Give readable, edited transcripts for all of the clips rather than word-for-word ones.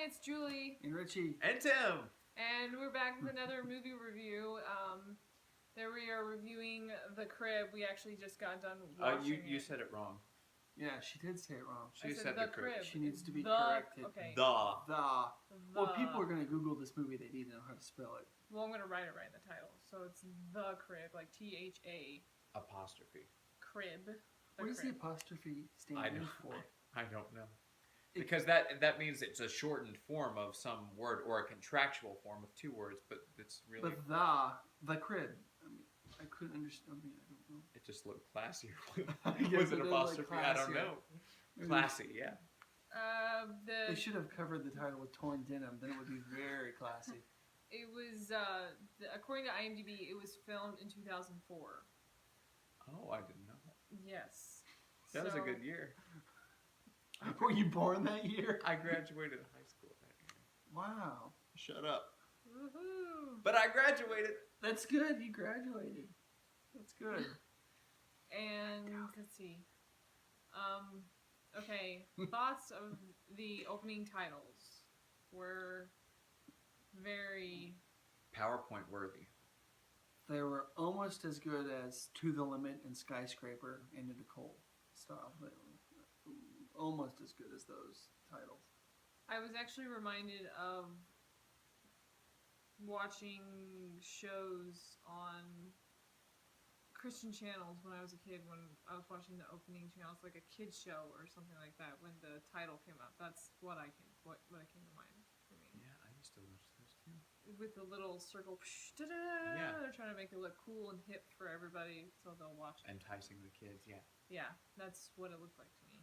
it's Julie. And Richie. And Tim. And we're back with another movie review. There we are reviewing The Crib. We actually just got done watching You said it wrong. Yeah, she did say it wrong. She said The Crib. She needs to be corrected. Okay. Well, people are going to Google this movie. They need to know how to spell it. Well, I'm going to write it right in the title. So it's The Crib, like THA. Apostrophe. Crib. What does the apostrophe stand for? I don't know. Because that means it's a shortened form of some word or a contractual form of two words, but it's really... But the crib. I mean, I couldn't understand. I mean, I don't know. It just looked classier with an apostrophe. Like I don't know. Classy, yeah. They should have covered the title with torn denim. Then it would be very classy. It was, according to IMDb, it was filmed in 2004. Oh, I didn't know that. Yes. That was a good year. Were you born that year? I graduated high school that year. Wow. Shut up. Woohoo! But I graduated. That's good. You graduated. That's good. And let's see. Okay. Thoughts of the opening titles were very PowerPoint worthy. They were almost as good as To the Limit and Skyscraper and Into Coal style. But almost as good as those titles. I was actually reminded of watching shows on Christian channels when I was a kid, when I was watching the opening channels, like a kid's show or something like that, when the title came up. That's what came to mind for me. Yeah, I used to watch those too. With the little circle, yeah. They're trying to make it look cool and hip for everybody, so they'll watch it. Enticing the kids, yeah. Yeah, that's what it looked like to me.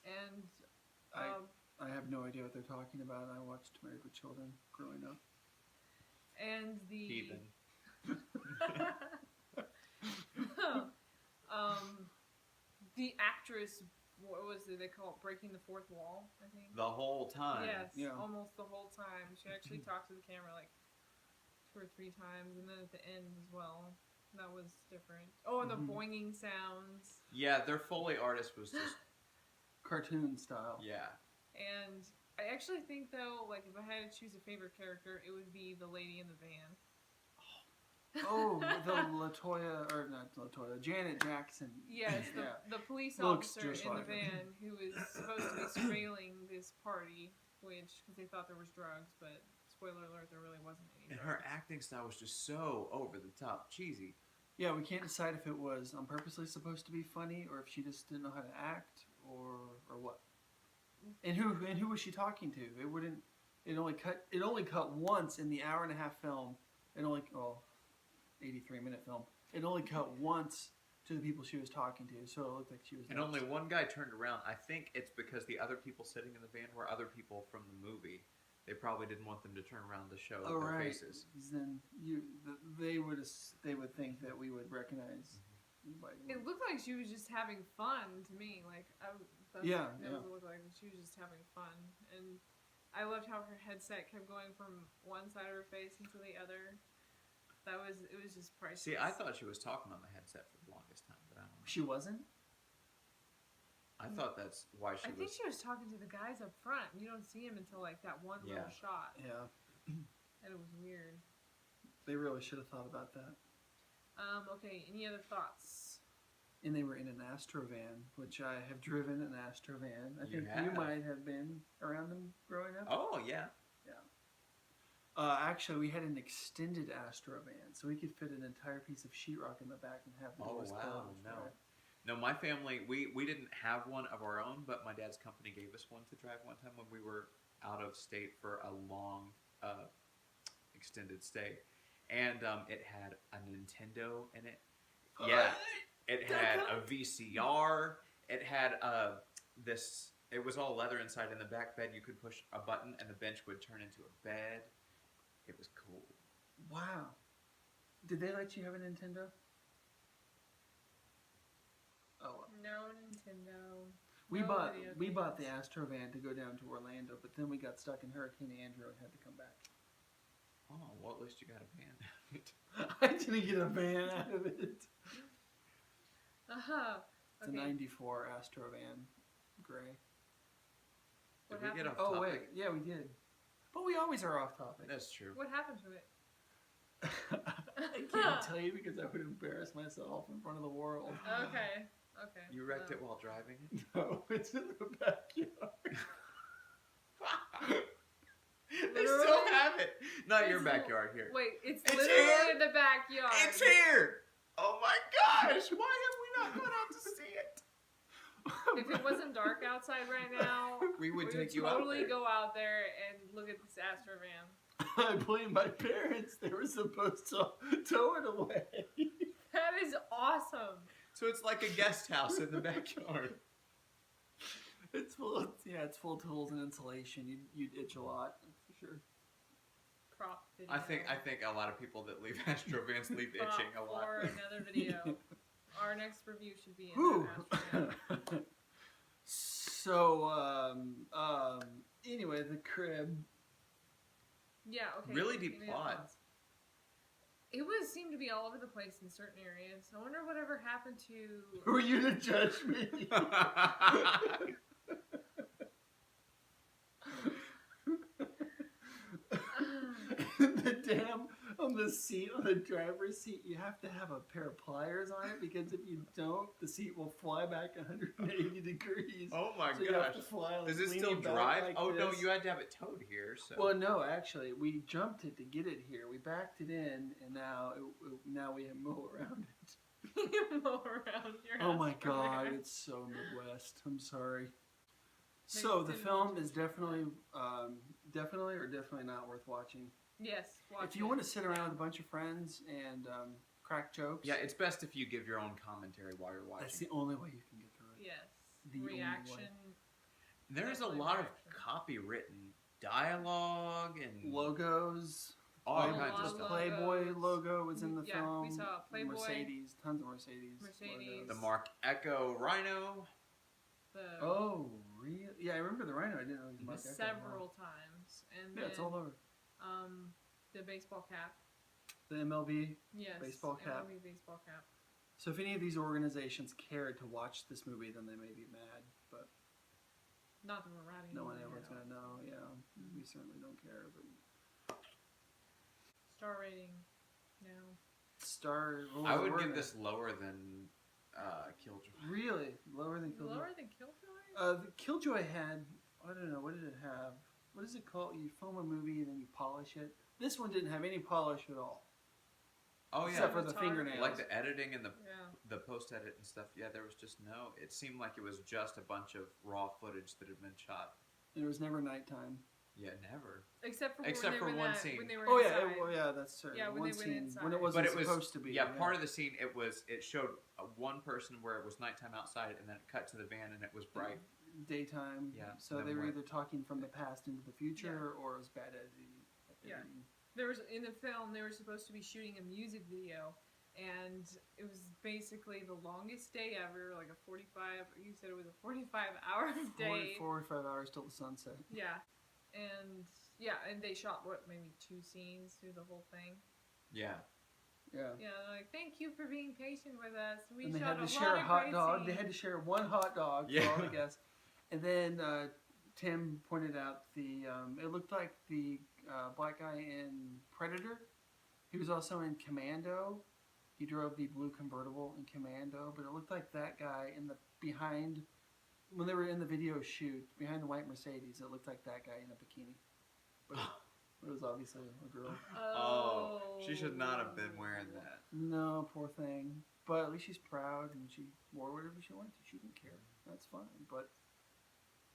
And I have no idea what they're talking about. I watched Married with Children growing up. And the Heathen. The actress, what was it they call it? Breaking the fourth wall, I think. The whole time. Yes, yeah. almost the whole time. She actually talked to the camera like 2 or 3 times, and then at the end as well. That was different. Oh, and the boinging sounds. Yeah, their Foley artist was just cartoon style. Yeah. And I actually think though, like if I had to choose a favorite character, it would be the lady in the van. Oh, Janet Jackson. Yes, the police officer in the van who was supposed to be surveilling this party, because they thought there was drugs, but spoiler alert, there really wasn't any drugs. And her acting style was just so over the top, cheesy. Yeah, we can't decide if it was on purposely supposed to be funny or if she just didn't know how to act or what. And who was she talking to? It only cut once in the hour-and-a-half film. 83-minute film. It only cut once to the people she was talking to, so it looked like she was And only one guy turned around. I think it's because the other people sitting in the van were other people from the movie. They probably didn't want them to turn around to show their faces. Then they would think that we would recognize. It looked like she was just having fun to me. Like It looked like she was just having fun, and I loved how her headset kept going from one side of her face into the other. It was just priceless. See, I thought she was talking on the headset for the longest time, but I don't know. She wasn't? I thought that's why I think she was talking to the guys up front. You don't see him until like that one little shot. Yeah. And it was weird. They really should have thought about that. Okay, any other thoughts? And they were in an Astrovan, which I have driven an Astrovan. I think you might have been around them growing up. Oh, yeah. Yeah. Actually, we had an extended Astrovan, so we could fit an entire piece of sheetrock in the back and have the doors closed. No. No, my family, we didn't have one of our own, but my dad's company gave us one to drive one time when we were out of state for a long extended stay. And it had a Nintendo in it. Yeah. It had a VCR. It had it was all leather inside. In the back bed, you could push a button and the bench would turn into a bed. It was cool. Wow. Did they let you have a Nintendo? Oh, well. No Nintendo. We bought the Astrovan to go down to Orlando, but then we got stuck in Hurricane Andrew and had to come back. Oh, well, at least you got a van out of it. I didn't get a van out of it. Uh-huh. It's a 94 Astrovan, gray. Did we get happened? off Oh topic? wait, yeah, we did. But we always are off topic. That's true. What happened to it? I can't tell you because I would embarrass myself in front of the world. Okay. Okay. You wrecked it while driving it? No, it's in the backyard. They still have it. Not your backyard here. Wait, it's It's literally here? in the backyard. It's here! Oh my gosh! Why have we not gone out to see it? If it wasn't dark outside right now, We would we take would you out totally there. go out there and look at this Astro van. I blame my parents. They were supposed to tow it away. That is awesome. So it's like a guest house in the backyard. It's full of, it's full of tools and insulation. You'd itch a lot, for sure. Prop video. I think a lot of people that leave Astro vans leave Prop itching a lot. for another video. Our next review should be in Whew. that Astro van. So, anyway, the crib. Yeah, okay. Really give deep me the plot. thoughts. It seemed to be all over the place in certain areas. I wonder whatever happened to. Who are you to judge me? The damn on the seat, on the driver's seat, you have to have a pair of pliers on it because if you don't, the seat will fly back 180 degrees. Oh my So you have gosh. to fly, like, Does it leaning still back drive? like Oh no, this. you had to have it towed here. So. Well, no, actually, we jumped it to get it here. We backed it in, and now we have mow around it. You mow around your Oh house my from god, there. it's so Midwest. I'm sorry. They So the didn't film just- is definitely not worth watching. Yes, watch If you it. want to sit around with a bunch of friends and crack jokes, Yeah, it's best if you give your own commentary while you're watching. that's the only way you can get through it. Yes. The only way. Reaction. There's a Definitely lot of reaction. copywritten dialogue and Logos. all Playboy- kinds of logos. stuff. Playboy logo was in the Yeah, film. we saw Playboy. Mercedes, tons of Mercedes. Mercedes. The logos. Mark Echo Rhino. The Oh, really? Yeah, I remember the Rhino. I didn't know it was Mark Echo. several times. And Yeah, it's all over. the baseball cap. The MLB. Yes. Baseball cap. MLB baseball cap. So if any of these organizations cared to watch this movie, then they may be mad, but Not that we're writing. no one anything ever's out. gonna know. Yeah, we certainly don't care. But Star rating. No. Star. what I was the would word? give this lower than Killjoy. Really lower than Killjoy. Lower than Killjoy? The Killjoy had, I don't know, what did it have? What is it called? You film a movie and then you polish it. This one didn't have any polish at all, Oh yeah, except for the Cinematography. fingernails. like the editing and Yeah. the post edit and stuff. Yeah, there was just no. It seemed like it was just a bunch of raw footage that had been shot. And it was never nighttime. Yeah, never. Except for Except when for they were one in that, scene. when they were Oh inside. yeah, well, yeah, that's true. Yeah, when one they went scene when inside. it wasn't But it was supposed to be. Yeah, part of the scene it showed one person where it was nighttime outside, and then it cut to the van and it was bright. daytime. Yeah, So then they were what? either talking from the past into the future, or it was bad editing. Yeah. There was in the film they were supposed to be shooting a music video, and it was basically the longest day ever, like a 45. You said it was a 45-hour day. 4 or 5 hours till the sunset. Yeah, and they shot maybe 2 scenes through the whole thing. Yeah. Yeah. Yeah, they're like, thank you for being patient with us. We And they shot had to a share lot a of hot great dog. scenes. They had to share one hot dog Yeah. for all the guests. And then Tim pointed out it looked like the black guy in Predator. He was also in Commando. He drove the blue convertible in Commando, but it looked like that guy behind when they were in the video shoot behind the white Mercedes. It looked like that guy in a bikini, but it was obviously a girl. Oh, she should not have been wearing that. No, poor thing. But at least she's proud and she wore whatever she wanted to. She didn't care. That's fine.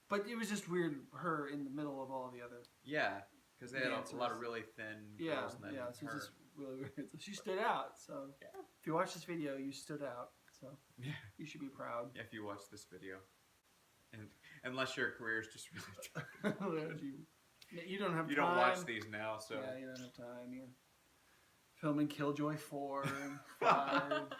But it was just weird, her in the middle of all the other. Yeah, because they had a Dancers. lot of really thin Yeah, girls. And then yeah. So her. it's just really weird. So she stood out. So Yeah. if you watch this video, you stood out. So Yeah. you should be proud. If you watch this video, and unless your career is just really tough. you don't have You time. don't watch these now, so Yeah, you don't have time. You're filming Killjoy 4 and 5.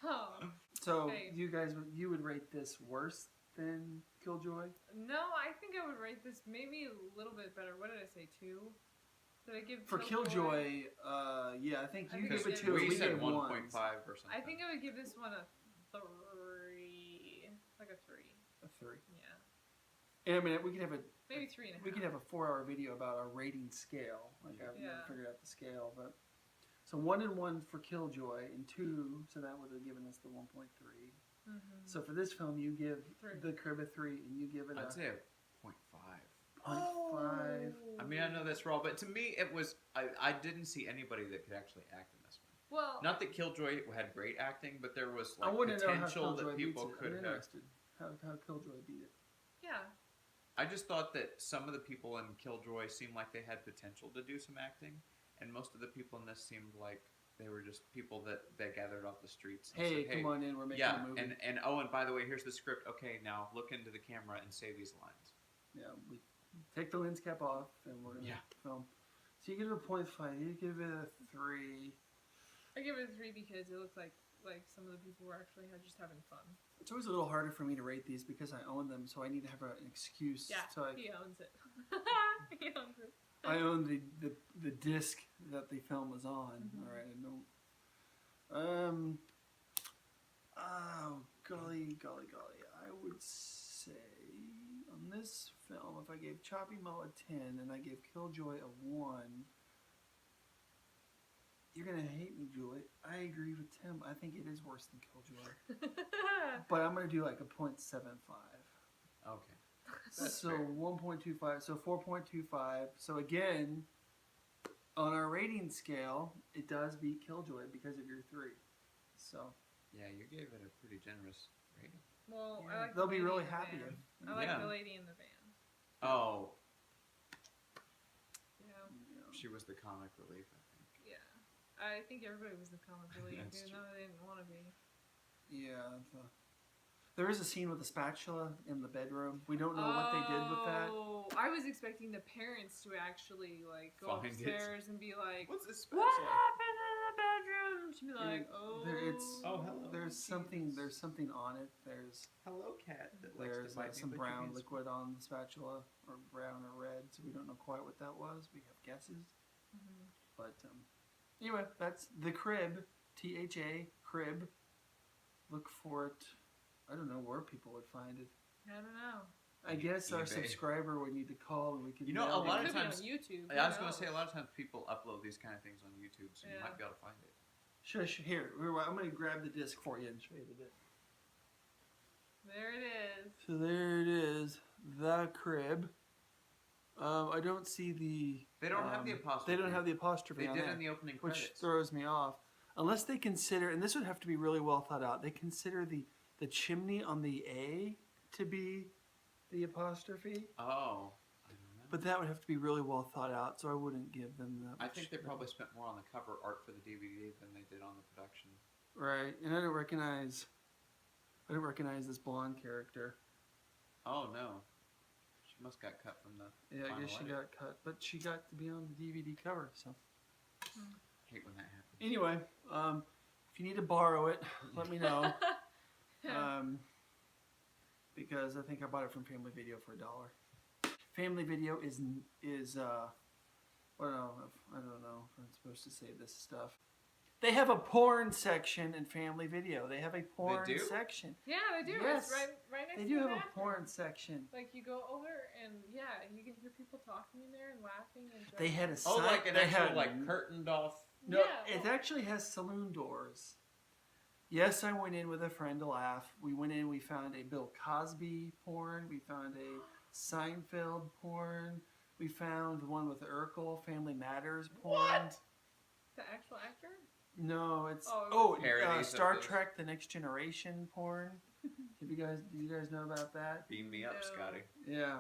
Oh. So Okay. you would rate this worse than Killjoy? No, I think I would rate this maybe a little bit better. What did I say? 2? Did I give For Killjoy, yeah, I think I you think gave I it did. 2. we said gave 1.5 ones. or something. I think I would give this one a 3. Like a 3. A 3. Yeah. And I mean, we could have a Maybe 3.5. We could have a 4-hour video about our rating scale. Like I've never figured out the scale, but so 1 and 1 for Killjoy, and 2, so that would have given us the 1.3. Mm-hmm. So for this film, you give 3. The Crib a 3, and you give it I'd a say a 0.5. 0.5. I mean, I know that's wrong, but to me, it was. I didn't see anybody that could actually act in this one. Well, Not that Killjoy had great acting, but there was I like want to know how potential Killjoy that people beats it. could I'm have. interested how Killjoy beat it. yeah. I just thought that some of the people in Killjoy seemed like they had potential to do some acting, and most of the people in this seemed like they were just people that gathered off the streets. And Hey, said, come on in, we're making yeah, a movie. and oh, and by the way, here's the script. Okay, now look into the camera and say these lines. Yeah, we take the lens cap off, and we're gonna film. So you give it a 0.5. You give it a 3. I give it a 3 because it looked like some of the people were actually just having fun. It's always a little harder for me to rate these because I own them, so I need to have an excuse. Yeah, So he owns it. He owns it. I own the disc that the film was on. Mm-hmm. All right, I don't. Oh golly! I would say on this film, if I gave Choppy Mo a 10 and I gave Killjoy a 1, you're gonna hate me, Julie. I agree with Tim. I think it is worse than Killjoy, but I'm gonna do like a 0.75. Okay. That's So fair. 1.25, so 4.25. So again, on our rating scale, it does beat Killjoy because of your 3. So Yeah, you gave it a pretty generous rating. Well, yeah, I like they'll the be lady really in the happy. van. If, I like Yeah. the lady in the van. Oh, Yeah. you know. she was the comic relief, I think. Yeah. I think everybody was the comic relief, That's even true. though they didn't want to be. Yeah. There is a scene with a spatula in the bedroom. We don't know what they did with that. Oh, I was expecting the parents to actually like go Find it. upstairs and be like, What's this "What spatula? happened in the bedroom?" She'd be like, And "Oh, Oh, hello. There's something. Jesus. There's something on it. There's Hello, cat. That likes to There's bite me, some but you brown can't liquid on the spatula, or brown or red, so we don't know quite what that was. We have guesses. Mhm. But anyway, that's The Crib, THA, Crib. Look for it. I don't know where people would find it. I don't know." I guess our eBay. subscriber would need to call and we could You know, mail a lot it. of Could be on times- YouTube. I was who going to say, a knows? lot of times people upload these kind of things on YouTube, so you Yeah. might be able to find it. Shush, here. I'm going to grab the disc for you and show you the disc. There it is. So there it is, The Crib. I don't see the... They don't have the apostrophe. They don't have the apostrophe They on did there. in the opening Which credits. throws me off. Unless they consider, and this would have to be really well thought out, they consider the chimney on the A to be the apostrophe, Oh, I don't know. but that would have to be really well thought out, so I wouldn't give them that I much think they credit. probably spent more on the cover art for the DVD than they did on the production. Right, and I don't recognize this blonde character. Oh no, she must got cut from the. Yeah, I final guess she edit. got cut, but she got to be on the DVD cover, so. Hate when that happens. Anyway, if you need to borrow it, let me know. Because I think I bought it from Family Video for $1. Family Video is I don't know if I'm supposed to say this stuff. They have a porn section in Family Video. They have a porn do? section. Yeah, they do. Yes. It's right next They to do the have a bathroom. porn section. Like you go over and yeah, you can hear people talking in there and laughing and. They had a Oh, sign. like an they actual had, like curtained off. No, Yeah, it well- actually has saloon doors. Yes, I went in with a friend to laugh. We went in, we found a Bill Cosby porn. We found a Seinfeld porn. We found the one with Urkel, Family Matters porn. What? The actual actor? No, it's Oh, it was parodies of Star those. Trek: The Next Generation porn. Do you guys know about that? Beam me up, No. Scotty. Yeah,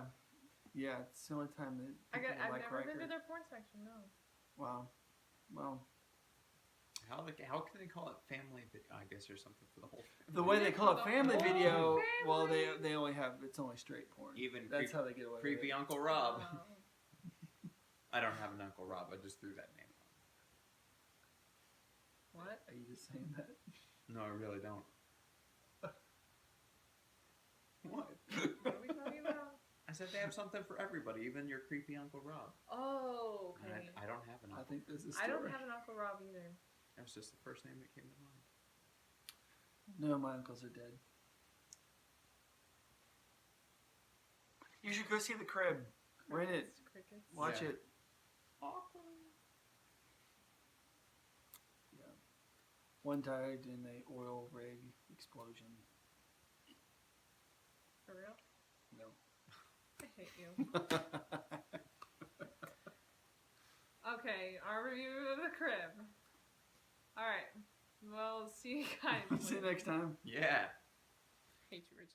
yeah. It's the only time that I've people never like been Riker. to their porn section. No. Wow. Well, How can they call it family video? I guess there's something for the whole family. the way they call it The Family whole Video, well, family. they only have it's only straight porn. Even That's how they get away creepy with it. Uncle Rob. Oh. I don't have an Uncle Rob. I just threw that name. What? Are you just saying that? No, I really don't. What? What are we talking about? I said they have something for everybody, even your creepy Uncle Rob. Oh, And okay. I don't have an I uncle. think this is. I don't have an Uncle Rob either. That was just the first name that came to mind. No, my uncles are dead. You should go see The Crib. Rent it. Crickets. Watch Yeah. it. Awesome. Yeah. One died in a oil rig explosion. For real? No. I hate you. Okay, our review of The Crib. Alright. Well, see you guys. See you next time. Yeah. Hate you, Richie.